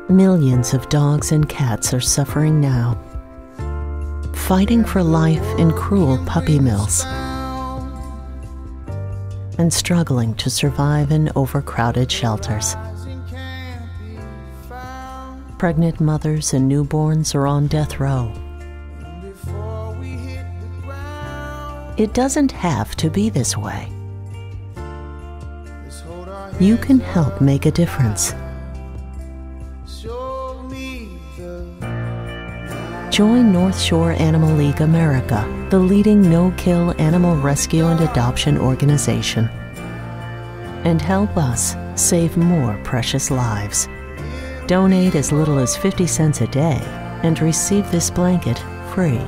Millions of dogs and cats are suffering now, fighting for life in cruel puppy mills, and struggling to survive in overcrowded shelters. Pregnant mothers and newborns are on death row. It doesn't have to be this way. You can help make a difference. Join North Shore Animal League America, the leading no-kill animal rescue and adoption organization, and help us save more precious lives. Donate as little as 50 cents a day and receive this blanket free.